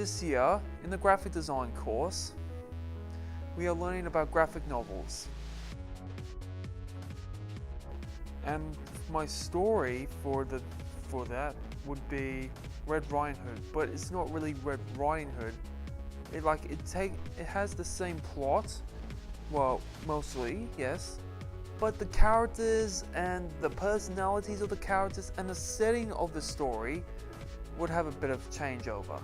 this year, in the graphic design course, we are learning about graphic novels. And my story for that would be Red Riding Hood, but it's not really Red Riding Hood. It has the same plot, well, mostly, yes, but the characters and the personalities of the characters and the setting of the story would have a bit of changeover.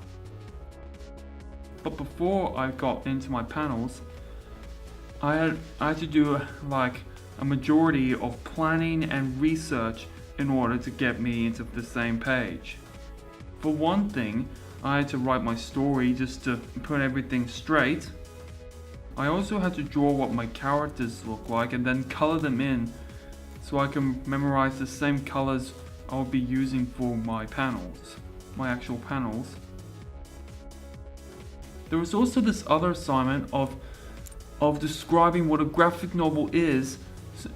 But before I got into my panels, I had to do like a majority of planning and research in order to get me into the same page. For one thing, I had to write my story just to put everything straight. I also had to draw what my characters look like and then color them in so I can memorize the same colors I'll be using for my panels, my actual panels. There was also this other assignment of describing what a graphic novel is,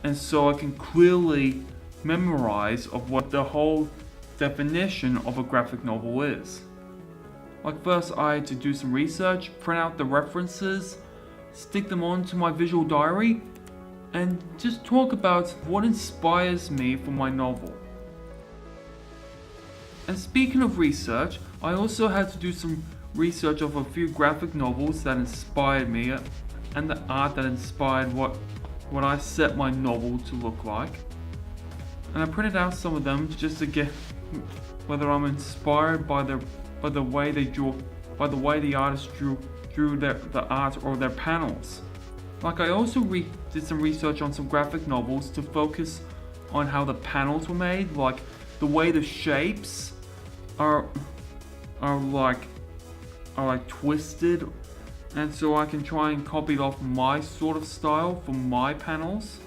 and so I can clearly memorize of what the whole definition of a graphic novel is. Like first I had to do some research, print out the references, stick them onto my visual diary, and just talk about what inspires me for my novel. And speaking of research, I also had to do some research of a few graphic novels that inspired me and the art that inspired what I set my novel to look like. And I printed out some of them just to get whether I'm inspired by the way they drew, by the way the artist drew the art or their panels. Like I also did some research on some graphic novels to focus on how the panels were made, like the way the shapes are like twisted, and so I can try and copy it off my sort of style for my panels.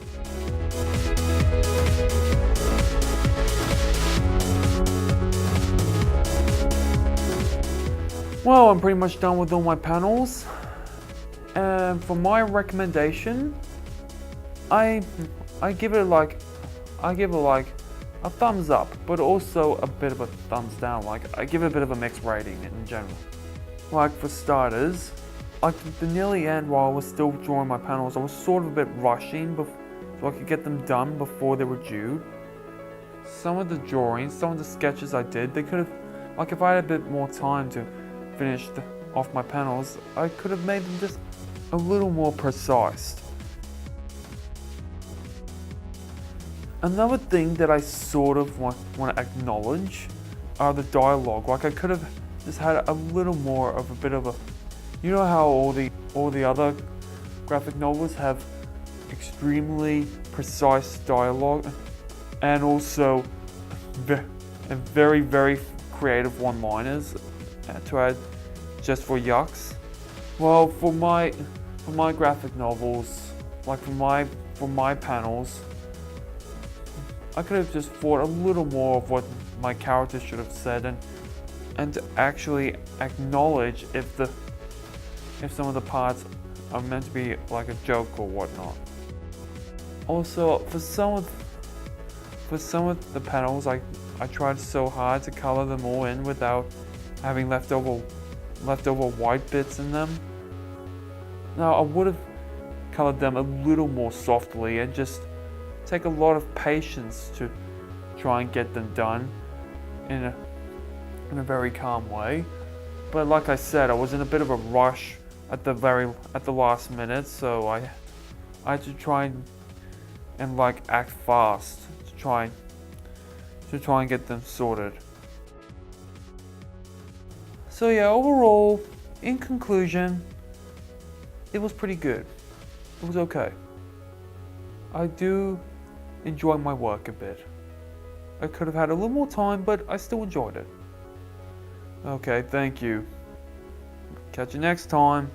Well, I'm pretty much done with all my panels. And for my recommendation, I give it like a thumbs up, but also a bit of a thumbs down. Like I give it a bit of a mixed rating in general. Like for starters, like the nearly end while I was still drawing my panels, I was sort of a bit rushing so I could get them done before they were due. Some of the drawings, some of the sketches I did, they could have, like if I had a bit more time to finish off my panels, I could have made them just a little more precise. Another thing that I sort of want to acknowledge are the dialogue. Like I could have just had a little more of a bit of a, you know how all the other graphic novels have extremely precise dialogue and also very, very creative one-liners to add just for yucks. Well, for my graphic novels, like for my panels, I could have just thought a little more of what my characters should have said and to actually acknowledge if some of the parts are meant to be like a joke or whatnot. Also, for some of the panels, I tried so hard to color them all in without having leftover white bits in them. Now I would have colored them a little more softly and just take a lot of patience to try and get them done in a very calm way. But like I said, I was in a bit of a rush at the last minute, so I had to try and like act fast to try and get them sorted. So yeah, overall, in conclusion, it was pretty good. It was okay. I do enjoy my work a bit. I could have had a little more time, but I still enjoyed it. Okay, thank you. Catch you next time.